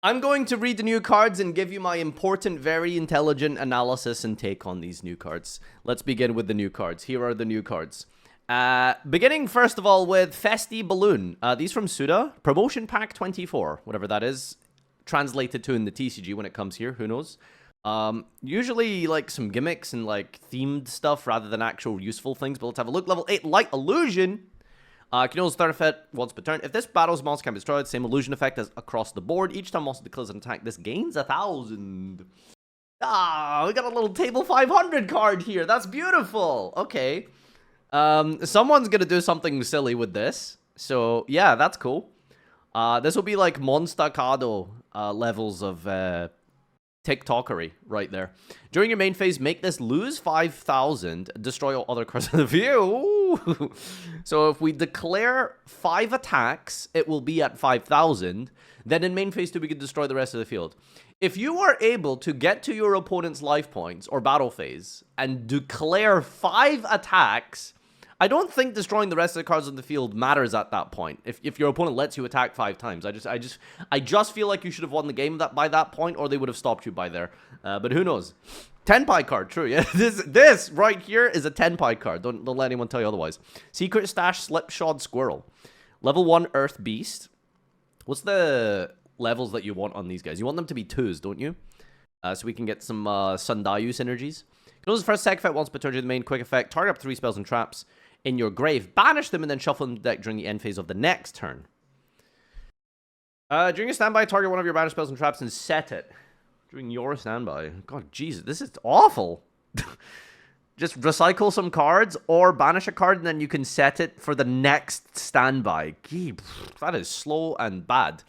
I'm going to read the new cards and give you my important, very intelligent analysis and take on these new cards. Let's begin with the new cards. Here are the new cards. Beginning, first of all, with Festi Balloon. These from Suda. Promotion Pack 24, whatever that is. Translated to in the TCG when it comes here, who knows. Usually, like, some gimmicks and, like, themed stuff rather than actual useful things. But let's have a look. Level 8, Light Illusion. Can use third effect once per turn. If this battle's monster can be destroyed, same illusion effect as across the board. Each time monster declares an attack, this gains 1,000. Ah, we got a little table 500 card here. That's beautiful. Okay. Someone's gonna do something silly with this. So, yeah, that's cool. This will be like Monstacado levels of TikTokery right there. During your main phase, make this lose 5,000, destroy all other cards in the field. So if we declare 5 attacks, it will be at 5,000. Then in main phase 2, we can destroy the rest of the field. If you are able to get to your opponent's life points or battle phase and declare 5 attacks, I don't think destroying the rest of the cards on the field matters at that point. If your opponent lets you attack 5 times, I just feel like you should have won the game by that point, or they would have stopped you by there. But who knows? 10-pie card, true. Yeah, this right here is a 10-pie card. Don't let anyone tell you otherwise. Secret Stash Slipshod Squirrel, level 1 Earth Beast. What's the levels that you want on these guys? You want them to be 2s, don't you? So we can get some Sundayu synergies. Close the first second effect once per turn. The main quick effect. Target up 3 spells and traps in your grave, banish them, and then shuffle them the deck during the end phase of the next turn. During your standby, target one of your banished spells and traps and set it. During your standby. God, Jesus, this is awful. Just recycle some cards or banish a card, and then you can set it for the next standby. Gee, that is slow and bad.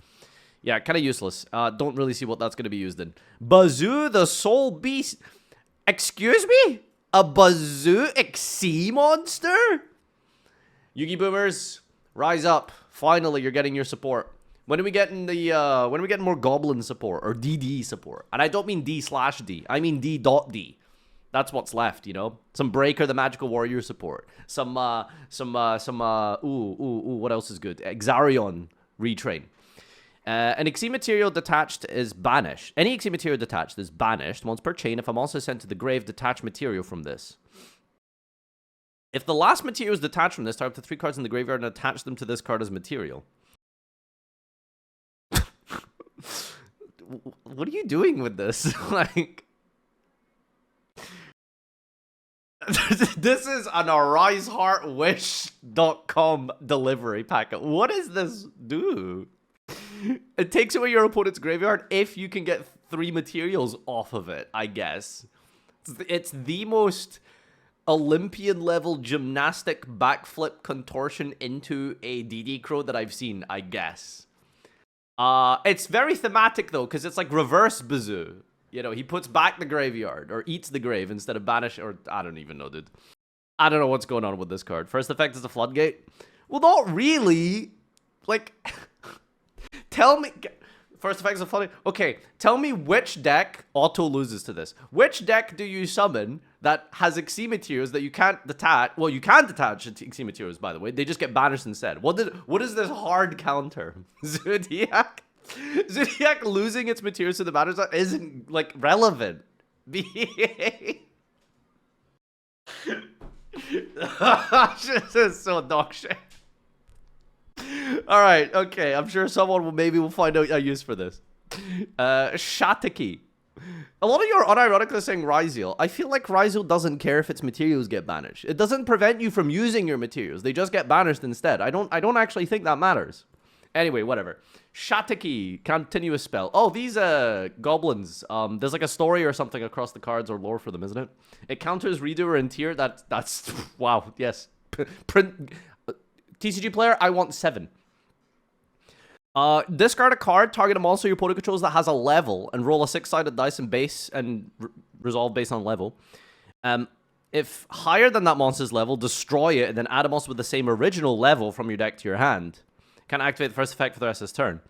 Yeah, kind of useless. Don't really see what that's going to be used in. Bazoo the Soul Beast. Excuse me? A Bazoo Xyz monster? Yugi Boomers, rise up. Finally, you're getting your support. When are we getting more Goblin support or DD support? And I don't mean D/D. I mean D.D. That's what's left, you know? Some Breaker the Magical Warrior support. Some what else is good? Exarion retrain. An Xyz material detached is banished. Any Xyz material detached is banished once per chain. If a monster is sent to the grave, detach material from this. If the last material is detached from this, target the 3 cards in the graveyard and attach them to this card as material. What are you doing with this? Like, this is an ariseheartwish.com delivery packet. What does this do? It takes away your opponent's graveyard if you can get 3 materials off of it, I guess. It's the most Olympian-level gymnastic backflip contortion into a DD Crow that I've seen, I guess. It's very thematic, though, because it's like reverse Bazoo. You know, he puts back the graveyard, or eats the grave instead of banish, or I don't even know, dude. I don't know what's going on with this card. First effect is the Floodgate. Well, not really. Like... Tell me... First effects of flooding. Okay, tell me which deck auto loses to this. Which deck do you summon that has Xyz materials that you can't detach? Well, you can detach Xyz materials, by the way. They just get banished instead. What is this hard counter? Zodiac? Zodiac losing its materials to the banners isn't, like, relevant. This is so dog shit. All right, okay. I'm sure someone will find out a use for this. Shataki. A lot of you are unironically saying Ryzeal. I feel like Ryzeal doesn't care if its materials get banished. It doesn't prevent you from using your materials. They just get banished instead. I don't actually think that matters. Anyway, whatever. Shataki, continuous spell. Oh, these goblins. There's like a story or something across the cards or lore for them, isn't it? It counters Redoer and Tier. That's wow. Yes. Print. TCG player, I want 7. Discard a card, target a monster your opponent controls that has a level, and roll a 6-sided dice and resolve based on level. If higher than that monster's level, destroy it, and then add a monster with the same original level from your deck to your hand. Can activate the first effect for the rest of his turn.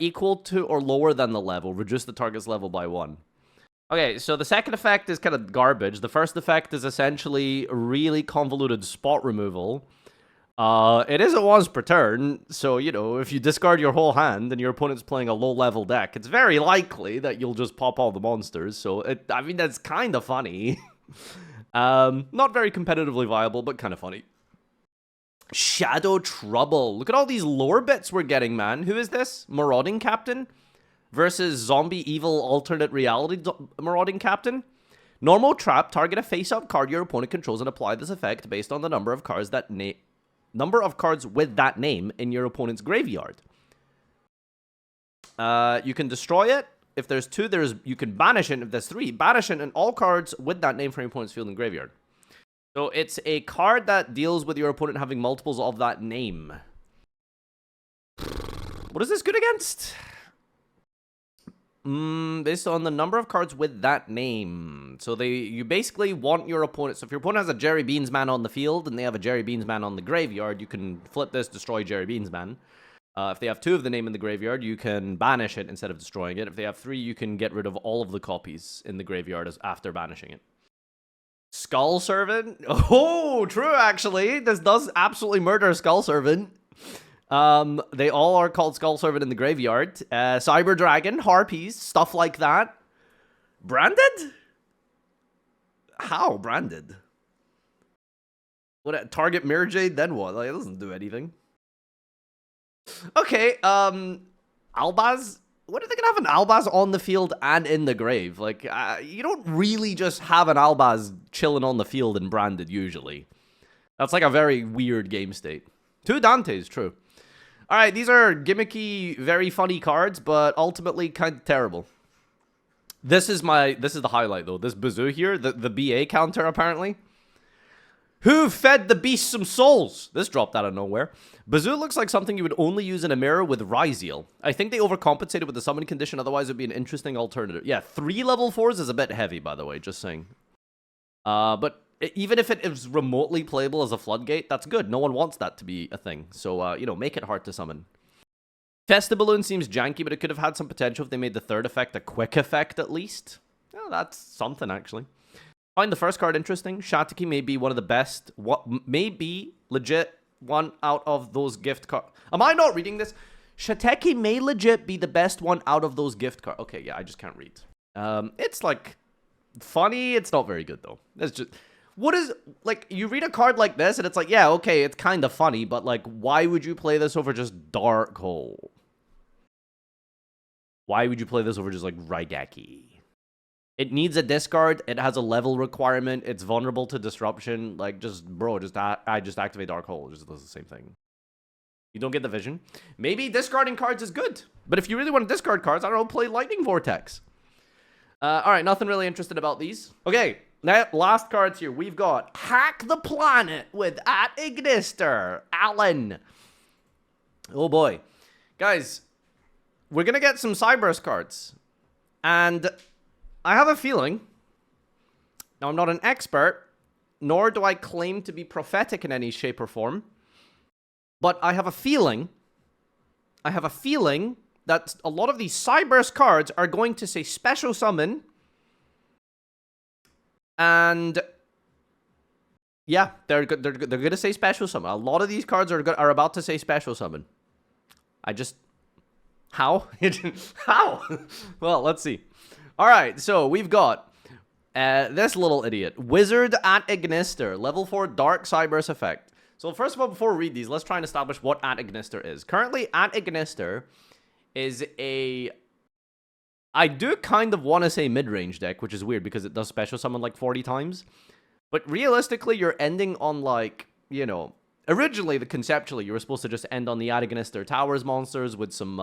Equal to or lower than the level, reduce the target's level by 1. Okay, so the second effect is kind of garbage. The first effect is essentially really convoluted spot removal. It is a once per turn, so, you know, if you discard your whole hand and your opponent's playing a low-level deck, it's very likely that you'll just pop all the monsters, so, I mean, that's kind of funny. Not very competitively viable, but kind of funny. Shadow Trouble. Look at all these lore bits we're getting, man. Who is this? Marauding Captain? Versus Zombie Evil Alternate Reality Marauding Captain? Normal trap, target a face-up card your opponent controls and apply this effect based on the number of cards with that name in your opponent's graveyard. You can destroy it. If there's 2, you can banish it. If there's 3, banish it and all cards with that name from your opponent's field and graveyard. So it's a card that deals with your opponent having multiples of that name. What is this good against? Based on the number of cards with that name. So you basically want your opponent. So if your opponent has a Jerry Beans man on the field and they have a Jerry Beans man on the graveyard, you can flip this, destroy Jerry Beans man. If they have 2 of the name in the graveyard, you can banish it instead of destroying it. If they have 3, you can get rid of all of the copies in the graveyard after banishing it. Skull Servant? Oh, true, actually. This does absolutely murder Skull Servant. They all are called Skull Servant in the graveyard. Cyber Dragon, Harpies, stuff like that. Branded? How branded? What, target Mirror Jade, then what? Like, it doesn't do anything. Okay, Albaz? When are they gonna have an Albaz on the field and in the grave? Like, you don't really just have an Albaz chilling on the field and branded, usually. That's like a very weird game state. 2 Dantes, true. Alright, these are gimmicky, very funny cards, but ultimately kind of terrible. This is the highlight, though. This Bazoo here, the BA counter, apparently. Who fed the beast some souls? This dropped out of nowhere. Bazoo looks like something you would only use in a mirror with Ryzeal. I think they overcompensated with the summon condition, otherwise it would be an interesting alternative. Yeah, 3 level 4s is a bit heavy, by the way, just saying. But even if it is remotely playable as a floodgate, that's good. No one wants that to be a thing. So, you know, make it hard to summon. Festiballoon seems janky, but it could have had some potential if they made the 3rd effect a quick effect, at least. Yeah, that's something, actually. Find the first card interesting. Shatiki may be one of the best. What may be legit one out of those gift cards. Am I not reading this? Shateki may legit be the best one out of those gift cards. Okay, yeah, I just can't read. It's like funny. It's not very good though. It's just what is like you read a card like this and it's like, yeah, okay, it's kind of funny, but like, why would you play this over just Dark Hole? Why would you play this over just like Raigeki? It needs a discard. It has a level requirement. It's vulnerable to disruption. Like, just, bro, just activate Dark Hole. It just does the same thing. You don't get the vision. Maybe discarding cards is good. But if you really want to discard cards, I don't know, play Lightning Vortex. Alright, nothing really interested about these. Okay, last cards here. We've got Hack the Planet with @Ignister. Alan. Oh, boy. Guys, we're going to get some Cyberse cards. And I have a feeling, now I'm not an expert, nor do I claim to be prophetic in any shape or form, but I have a feeling that a lot of these Cyberse cards are going to say Special Summon, and yeah, they're going to say Special Summon. A lot of these cards are about to say Special Summon. How? How? Well, let's see. Alright, so we've got this little idiot. Wizard @Ignister. Level 4 Dark Cyberse effect. So first of all, before we read these, let's try and establish what @Ignister is. Currently, @Ignister is a... I do kind of want to say mid-range deck, which is weird because it does special summon like 40 times. But realistically, you're ending on like, you know... Originally, conceptually, you were supposed to just end on the @Ignister Towers monsters with some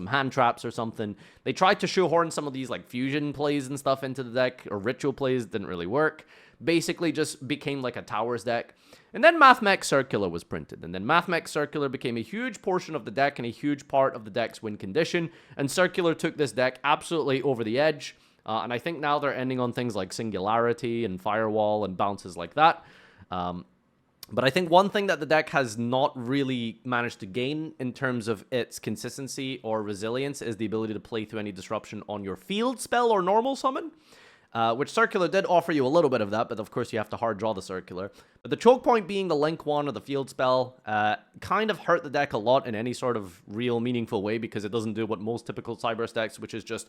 hand traps or something. They tried to shoehorn some of these like fusion plays and stuff into the deck, or ritual plays, didn't really work. Basically, just became like a Towers deck. And then Mathmech Circular was printed, and then Mathmech Circular became a huge portion of the deck and a huge part of the deck's win condition. And Circular took this deck absolutely over the edge. And I think now they're ending on things like Singularity and Firewall and bounces like that. But I think one thing that the deck has not really managed to gain in terms of its consistency or resilience is the ability to play through any disruption on your field spell or normal summon. which Circular did offer you a little bit of that, but of course you have to hard draw the Circular. But the choke point being the Link 1 or the field spell kind of hurt the deck a lot in any sort of real meaningful way because it doesn't do what most typical Cyberse decks, which is just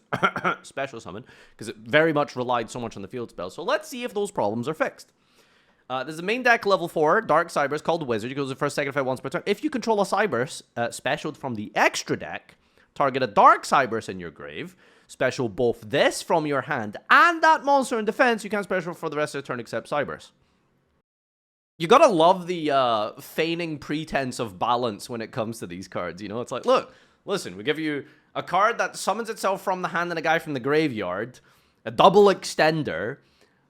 special summon, because it very much relied so much on the field spell. So let's see if those problems are fixed. There's a main deck level 4, Dark Cyberse, called Wizard. You go to the first, second effect once per turn. If you control a Cyberse, specialed from the extra deck, target a Dark Cyberse in your grave. Special both this from your hand and that monster in defense. You can't special for the rest of the turn except Cyberse. You gotta love the feigning pretense of balance when it comes to these cards. You know, it's like, look, listen, we give you a card that summons itself from the hand and a guy from the graveyard. A double extender.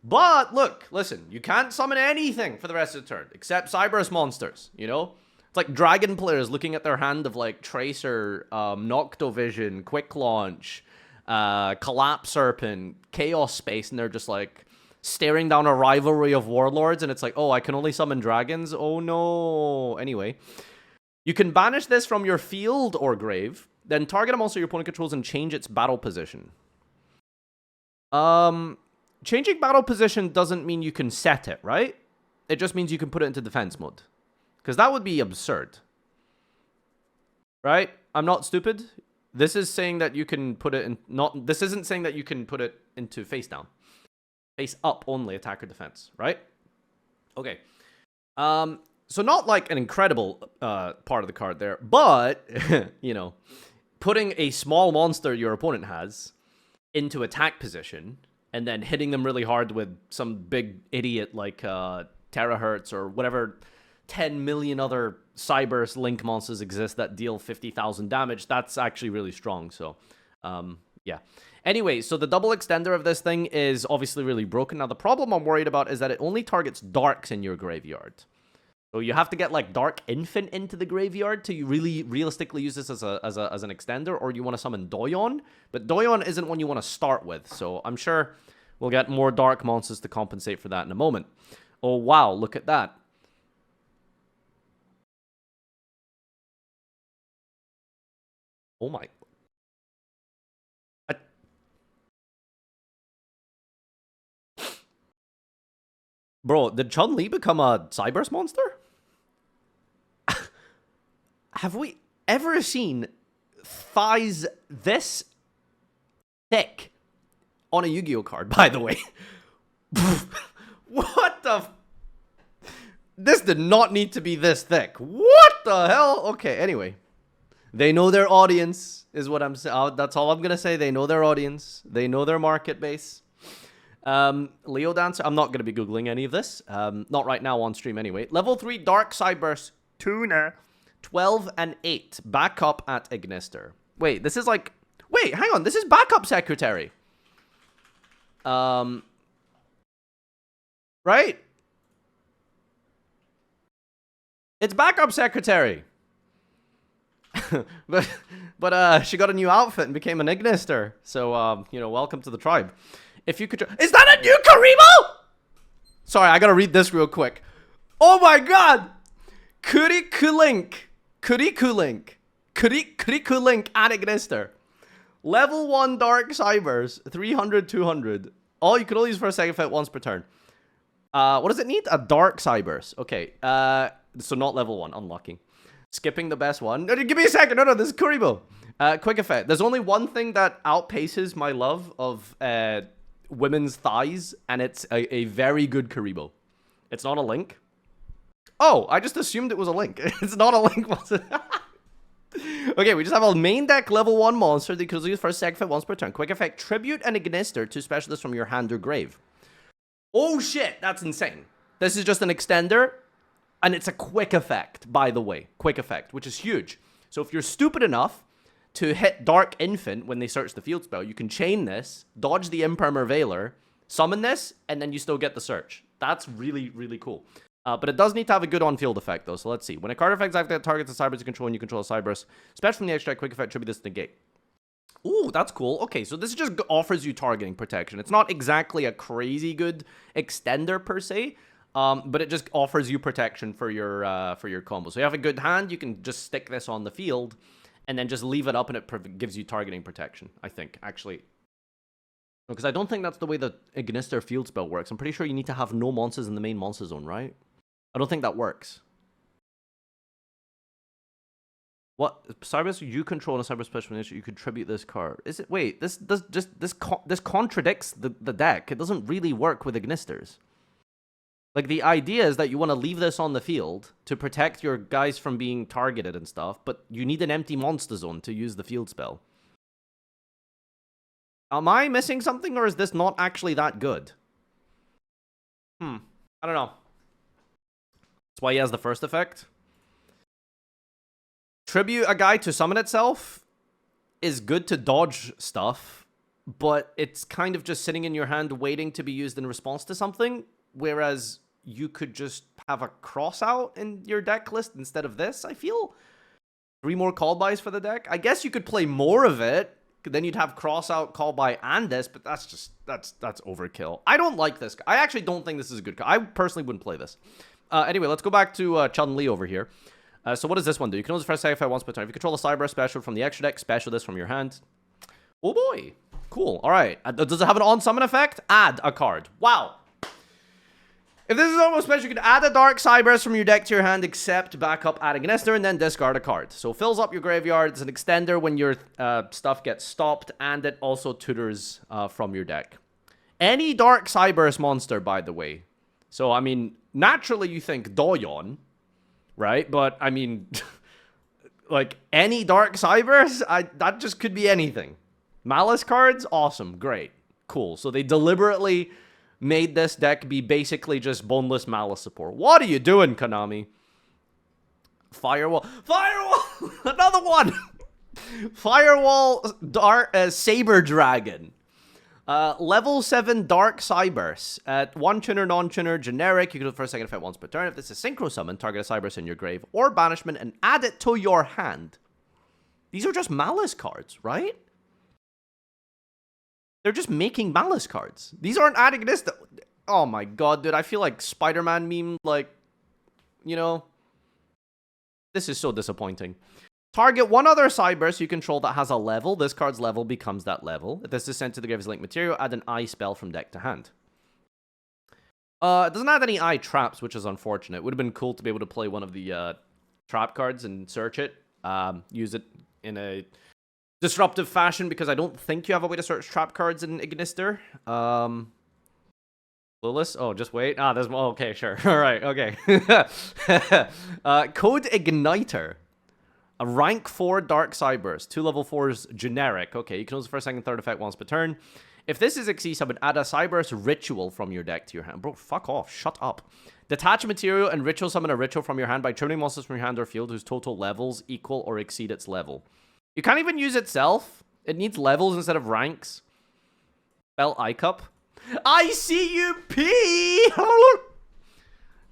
But, look, listen, you can't summon anything for the rest of the turn, except Cyberse monsters, you know? It's like Dragon players looking at their hand of, like, Tracer, Noctovision, Quick Launch, Collapse Serpent, Chaos Space, and they're just, like, staring down a rivalry of Warlords, and it's like, oh, I can only summon dragons? Oh, no. Anyway, you can banish this from your field or grave, then target a monster your opponent controls and change its battle position. Changing battle position doesn't mean you can set it, right? It just means you can put it into defense mode. Because that would be absurd. Right? I'm not stupid. This is saying that you can put it in... This isn't saying that you can put it into face down. Face up only, attack or defense, right? Okay. So not like an incredible part of the card there, but, you know, putting a small monster your opponent has into attack position... and then hitting them really hard with some big idiot like Terahertz or whatever 10 million other Cyberse Link monsters exist that deal 50,000 damage, that's actually really strong. So, yeah. Anyway, so the double extender of this thing is obviously really broken. Now, the problem I'm worried about is that it only targets darks in your graveyard. So you have to get, like, Dark Infant into the graveyard to really realistically use this as an extender, or you want to summon Doyon. But Doyon isn't one you want to start with, so I'm sure we'll get more Dark monsters to compensate for that in a moment. Oh, wow, look at that. Oh, my... Bro, did Chun-Li become a Cyberse monster? Have we ever seen thighs this thick on a Yu-Gi-Oh card, by the way? What the... This did not need to be this thick. What the hell? Okay, anyway. They know their audience, is what I'm saying. That's all I'm going to say. They know their audience. They know their market base. Leo Dancer. I'm not going to be Googling any of this. Not right now on stream anyway. Level 3 Dark Cyberse Tuna. 12 and 8. Backup at Ignister. Wait, this is like... Wait, hang on. This is Backup Secretary. Right? It's Backup Secretary. but she got a new outfit and became an Ignister. So, you know, welcome to the tribe. If you could... Is that a new Karibo? Sorry, I gotta read this real quick. Oh my god! Kurikulink at Ignister. Level 1 Dark Cyberse, 300, 200. Oh, you can only use for a second effect once per turn. What does it need? A Dark Cyberse. Okay, so not level 1, unlucky. Skipping the best one. No, give me a second. No, this is Kuribo. Quick effect. There's only one thing that outpaces my love of women's thighs, and it's a very good Kuribo. It's not a link. Oh, I just assumed it was a link. It's not a link, was it? Okay, we just have a main deck level 1 monster that you can use for a second effect once per turn. Quick effect, tribute an Ignister to specialists from your hand or grave. Oh shit, that's insane. This is just an extender, and it's a quick effect, by the way. Quick effect, which is huge. So if you're stupid enough to hit Dark Infant when they search the field spell, you can chain this, dodge the Imprimer Veiler, summon this, and then you still get the search. That's really, really cool. But it does need to have a good on-field effect, though, so let's see. When a card effect activates targets a Cyberse you control and you control a Cyberse, special from the extract, quick effect, tribute this to negate. Ooh, that's cool. Okay, so this just offers you targeting protection. It's not exactly a crazy good extender, per se, but it just offers you protection for your combo. So you have a good hand, you can just stick this on the field, and then just leave it up, and it gives you targeting protection, I think, actually. Because I don't think that's the way the Ignister field spell works. I'm pretty sure you need to have no monsters in the main monster zone, right? I don't think that works. What Cyberse you control in a Cyber special nature? You contribute this card. Is it? Wait, this contradicts the deck. It doesn't really work with Ignisters. Like, the idea is that you want to leave this on the field to protect your guys from being targeted and stuff, but you need an empty monster zone to use the field spell. Am I missing something, or is this not actually that good? I don't know. That's why he has the first effect. Tribute a guy to summon itself is good to dodge stuff, but it's kind of just sitting in your hand waiting to be used in response to something, whereas you could just have a cross out in your deck list instead of this, I feel. 3 more call bys for the deck. I guess you could play more of it, then you'd have cross out, call by, and this, but that's just, that's overkill. I don't like this. I actually don't think this is a good card. I personally wouldn't play this. Anyway, let's go back to Chun-Li over here. So what does this one do? You can only first sacrifice once per turn. If you control a Cyberse special from the extra deck, special this from your hand. Oh boy. Cool. All right. Does it have an on-summon effect? Add a card. Wow. If this is almost special, you can add a Dark Cyberse from your deck to your hand, except backup add Ignister, and then discard a card. So fills up your graveyard. It's an extender when your stuff gets stopped, and it also tutors from your deck. Any Dark Cyberse monster, by the way. So, I mean, naturally you think Doyon, right? But, I mean, like, any Dark Cyberse, that just could be anything. Maliss cards? Awesome. Great. Cool. So they deliberately made this deck be basically just boneless Maliss support. What are you doing, Konami? Firewall. Firewall! Another one! Firewall Saber Dragon. Level 7 Dark Cyberse. At 1 tuner, non-tuner, generic. You can do the first second effect once per turn. If this is synchro summon, target a Cyberse in your grave or banishment and add it to your hand. These are just Maliss cards, right? They're just making Maliss cards. These aren't adding this. Oh my god, dude. I feel like Spider-Man meme, like, you know. This is so disappointing. Target one other Cyberse you control that has a level. This card's level becomes that level. If this is sent to the grave as link material, add an eye spell from deck to hand. It doesn't add any eye traps, which is unfortunate. It would have been cool to be able to play one of the trap cards and search it. Use it in a disruptive fashion, because I don't think you have a way to search trap cards in Ignister. Clueless? Oh, just wait. There's... Oh, okay, sure. Alright, okay. Code Igniter. A rank 4 Dark Cyberse. 2 level 4s generic. Okay, you can use the first, second, third effect once per turn. If this is XC summon, add a Cyberse ritual from your deck to your hand. Bro, fuck off. Shut up. Detach a material and ritual summon a ritual from your hand by trimming monsters from your hand or field whose total levels equal or exceed its level. You can't even use itself. It needs levels instead of ranks. Spell iCup. ICUP!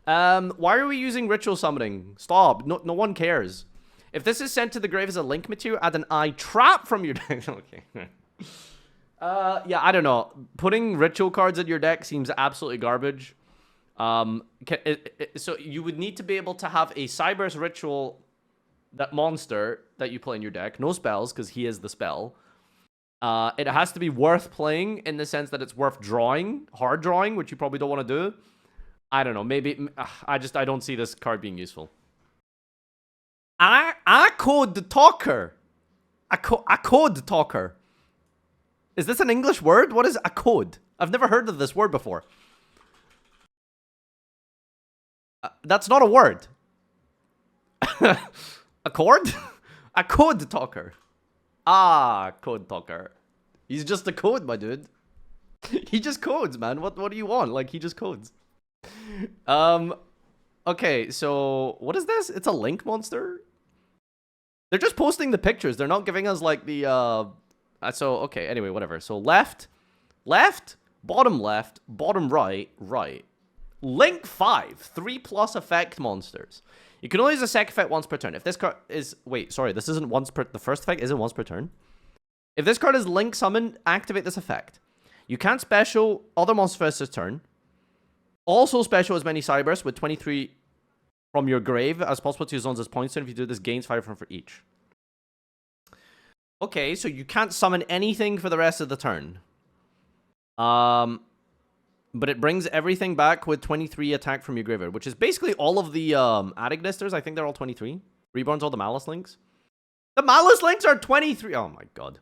Why are we using ritual summoning? Stop. No one cares. If this is sent to the grave as a link material, add an eye trap from your deck. Okay. Yeah, I don't know. Putting ritual cards in your deck seems absolutely garbage. So you would need to be able to have a Cyberse ritual, that monster that you play in your deck. No spells, because he is the spell. It has to be worth playing in the sense that it's worth drawing. Hard drawing, which you probably don't want to do. I don't know. Maybe... I don't see this card being useful. I code talker. I code talker. Is this an English word? What is a code? I've never heard of this word before. That's not a word. A chord? A code talker. Code talker. He's just a code, my dude. He just codes, man. What do you want? Like, he just codes. Okay, so what is this? It's a link monster? They're just posting the pictures. They're not giving us, like, the, so, okay, anyway, whatever. So, left, bottom right, right. Link 5, 3+ effect monsters. You can only use a second effect once per turn. If this card is... Wait, sorry, this isn't once per... The first effect isn't once per turn. If this card is link summoned, activate this effect. You can't special other monsters first this turn. Also special as many Cyberse with 23 from your grave as possible to use zones as points. And if you do this, gains 5 for each. Okay, so you can't summon anything for the rest of the turn. But it brings everything back with 23 attack from your graveyard, which is basically all of the Adignisters. I think they're all 23. Reborns all the Malice Links. The Malice Links are 23. Oh my god.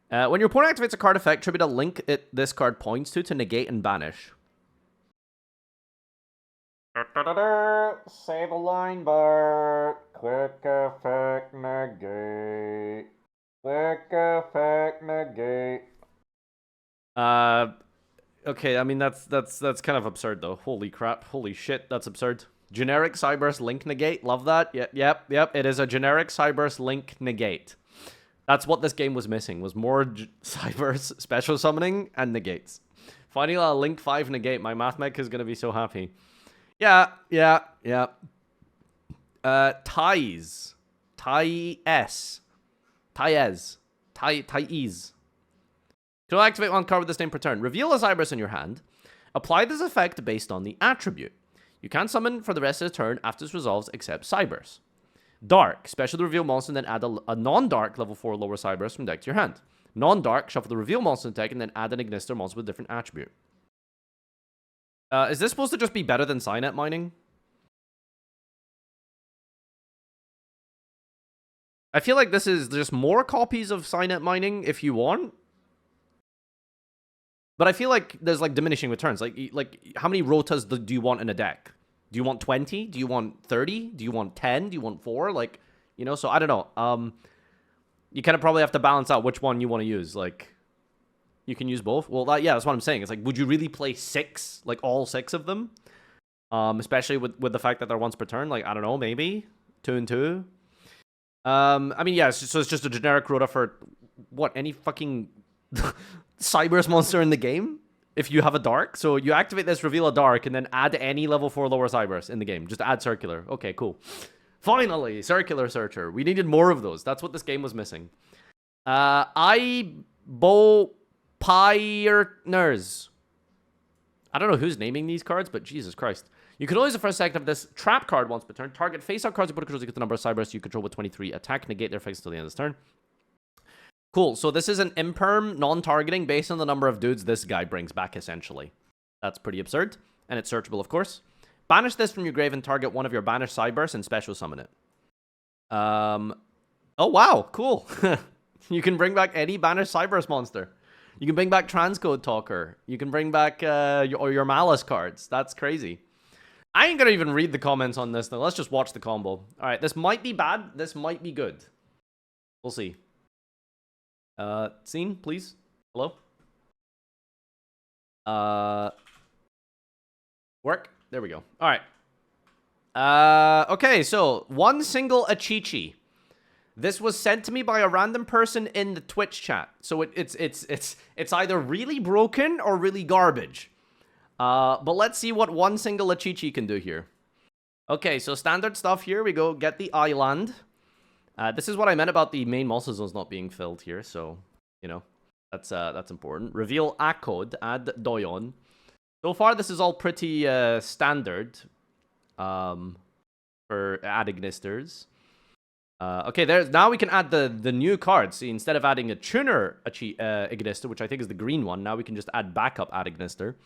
When your opponent activates a card effect, tribute a link this card points to negate and banish. Save a line bar. Click effect negate. Click effect negate. Okay, I mean that's kind of absurd though. Holy crap. Holy shit, that's absurd. Generic Cyberse link negate. Love that. Yep. It is a generic Cyberse link negate. That's what this game was missing, was more Cyberse special summoning and negates. Finding a link 5 negate, my math mech is gonna be so happy. Yeah. Ties. Ties. To activate one card with this name per turn, reveal a Cyberse in your hand. Apply this effect based on the attribute. You can't summon for the rest of the turn after this resolves except Cyberse. Dark. Special the reveal monster and then add a non-dark level 4 lower Cyberse from deck to your hand. Non-dark. Shuffle the reveal monster in deck and then add an Ignister monster with a different attribute. Is this supposed to just be better than Signet mining? I feel like this is just more copies of Signet mining if you want. But I feel like there's like diminishing returns. Like how many rotas do you want in a deck? Do you want 20? Do you want 30? Do you want 10? Do you want 4? Like, you know, so I don't know. You kind of probably have to balance out which one you want to use. Like, you can use both. Well, yeah, that's what I'm saying. It's like, would you really play 6? Like, all 6 of them? Especially with the fact that they're once per turn. Like, I don't know, maybe 2 and 2. I mean, yeah, so it's just a generic rota for, what, any fucking Cyberse monster in the game? If you have a dark. So you activate this, reveal a dark, and then add any level 4 lower Cyberse in the game. Just add circular. Okay, cool. Finally, circular searcher. We needed more of those. That's what this game was missing. Pioneers. I don't know who's naming these cards, but Jesus Christ. You can always the first second of this trap card once per turn. Target face-up cards you put controls you get the number of Cyberse you control with 23. Attack, negate their effects until the end of this turn. Cool, so this is an imperm, non-targeting, based on the number of dudes this guy brings back, essentially. That's pretty absurd, and it's searchable, of course. Banish this from your grave and target one of your banished Cyberse and special summon it. Oh, wow, cool. You can bring back any banished Cyberse monster. You can bring back Transcode Talker. You can bring back your Malice cards. That's crazy. I ain't gonna even read the comments on this, though. Let's just watch the combo. All right, this might be bad. This might be good. We'll see. Scene, please. Hello? Work? There we go. Alright. Okay, so one single Achichi. This was sent to me by a random person in the Twitch chat. So it's either really broken or really garbage. But let's see what one single Achichi can do here. Okay, so standard stuff here. We go get the island. This is what I meant about the main monster zones not being filled here, so, you know, that's important. Reveal a code, add Doyon. So far, this is all pretty standard for add Ignisters. Okay, now we can add the new cards. See, instead of adding a tuner Ignister, which I think is the green one, now we can just add backup add Ignister.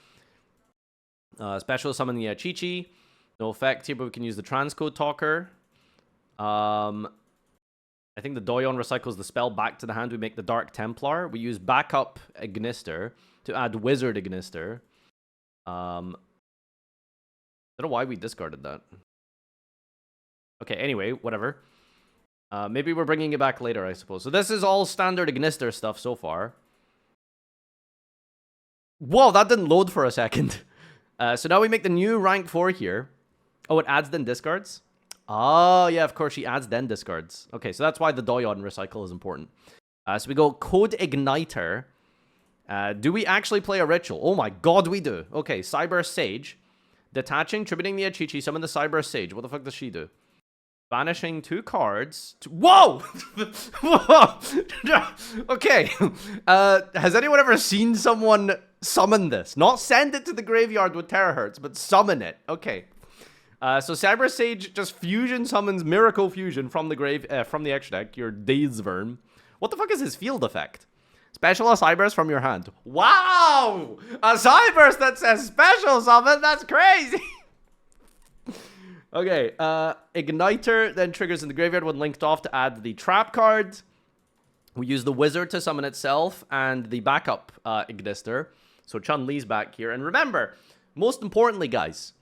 Special summon the Chichi. No effect here, but we can use the Transcode Talker. I think the Doyon recycles the spell back to the hand. We make the Dark Templar. We use backup Ignister to add Wizard Ignister. I don't know why we discarded that. Okay, anyway, whatever. Maybe we're bringing it back later, I suppose. So this is all standard Ignister stuff so far. Whoa, that didn't load for a second. So now we make the new rank 4 here. Oh, it adds then discards? Oh, yeah, of course, she adds then discards. Okay, so that's why the Doyon recycle is important. So we go Code Igniter. Do we actually play a ritual? Oh my god, we do. Okay, Cyberse Sage. Detaching, tributing the Achichi, summon the Cyberse Sage. What the fuck does she do? Banishing 2 cards. Whoa! Whoa! Okay. Has anyone ever seen someone summon this? Not send it to the graveyard with terahertz, but summon it. Okay. So Cyberse Sage just fusion summons Miracle Fusion from the grave, from the extra deck, your Daze Worm. What the fuck is his field effect? Special a Cyberse from your hand. Wow! A Cyberse that says special summon? That's crazy! Okay, Igniter then triggers in the graveyard when linked off to add the trap card. We use the wizard to summon itself and the backup Ignister. So Chun-Li's back here. And remember, most importantly, guys,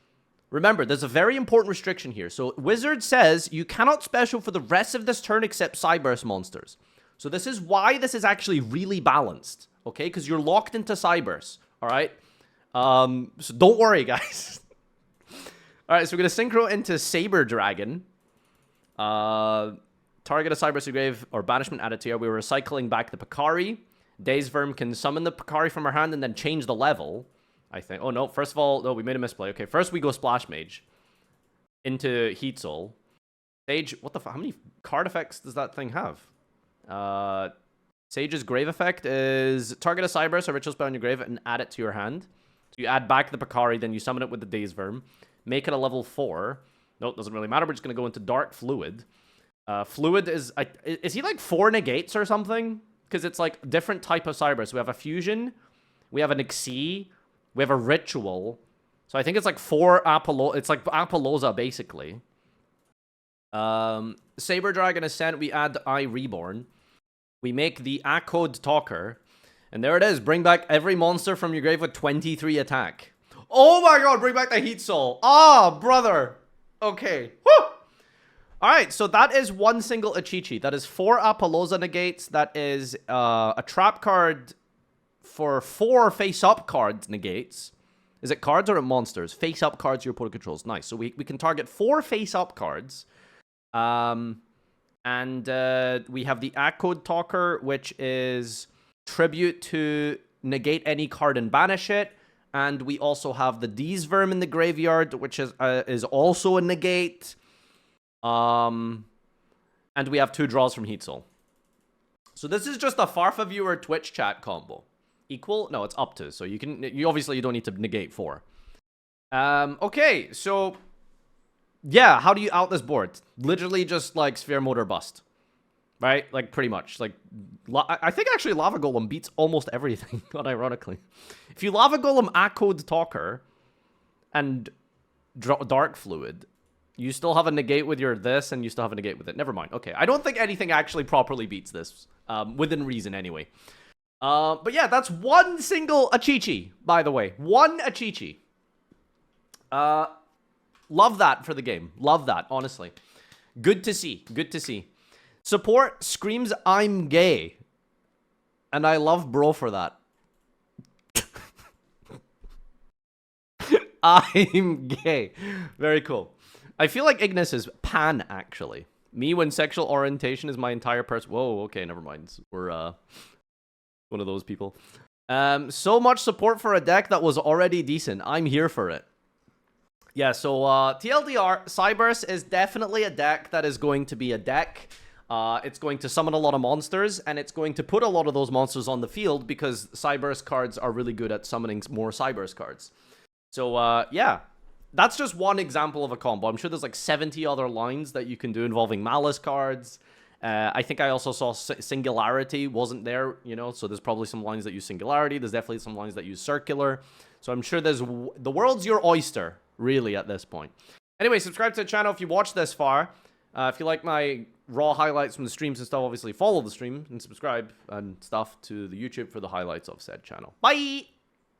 remember, there's a very important restriction here. So wizard says you cannot special for the rest of this turn except Cyberse monsters. So this is why this is actually really balanced, okay? Because you're locked into Cyberse, all right? So don't worry, guys. All right, so we're going to synchro into Saber Dragon. Target a Cyberse grave or banishment added to you. We were recycling back the Picari. Daze Verm can summon the Picari from her hand and then change the level, I think. Oh, no, first of all, no, we made a misplay. Okay, first we go Splash Mage into Heat Soul. Sage, what the fuck? How many card effects does that thing have? Sage's grave effect is target a Cyberse or ritual spell in your grave and add it to your hand. So you add back the Picari, then you summon it with the Daze Verm. Make it a level 4. No, it doesn't really matter. We're just going to go into Dark Fluid. Fluid is he like 4 negates or something? Because it's like different type of Cyberse. We have a Fusion. We have an Xyz. We have a Ritual. So I think it's like 4 Apollo. It's like Apollosa, basically. Saber Dragon Ascent. We add I Reborn. We make the A-Code Talker. And there it is. Bring back every monster from your grave with 23 attack. Oh my god, bring back the Heat Soul. Ah, brother. Okay. Woo! Alright, so that is one single Achichi. That is 4 Apollosa negates. That is a trap card for 4 face-up card negates. Is it cards or monsters? Face-up cards your opponent controls. Nice. So we can target 4 face-up cards. And we have the A-Code Talker, which is tribute to negate any card and banish it. And we also have the Daze Verm in the graveyard, which is also a negate. And we have 2 draws from Heat Soul. So this is just a Farfa viewer Twitch chat combo. Equal? No, it's up to. So you obviously you don't need to negate 4. Okay, so yeah, how do you out this board? Literally just like Sphere Mode or Bust. Right? Like, pretty much. Like, I think actually Lava Golem beats almost everything, unironically. If you Lava Golem A-Code Talker and Dark Fluid, you still have a negate with your this, and you still have a negate with it. Never mind. Okay, I don't think anything actually properly beats this. Within reason, anyway. But yeah, that's one single Achichi, by the way. One Achichi. Love that for the game. Love that, honestly. Good to see. Good to see. Support screams, I'm gay. And I love bro for that. I'm gay. Very cool. I feel like Ignis is pan, actually. Me when sexual orientation is my entire person. Whoa, okay, never mind. We're, one of those people. So much support for a deck that was already decent. I'm here for it. Yeah, so, TLDR, Cyberse is definitely a deck that is going to be a deck. It's going to summon a lot of monsters, and it's going to put a lot of those monsters on the field because Cyberse cards are really good at summoning more Cyberse cards. So, yeah, that's just one example of a combo. I'm sure there's like 70 other lines that you can do involving Malice cards. I think I also saw Singularity wasn't there, you know, so there's probably some lines that use Singularity. There's definitely some lines that use Circular. So I'm sure the world's your oyster, really, at this point. Anyway, subscribe to the channel if you watched this far. If you like my raw highlights from the streams and stuff, obviously follow the stream and subscribe and stuff to the YouTube for the highlights of said channel. Bye!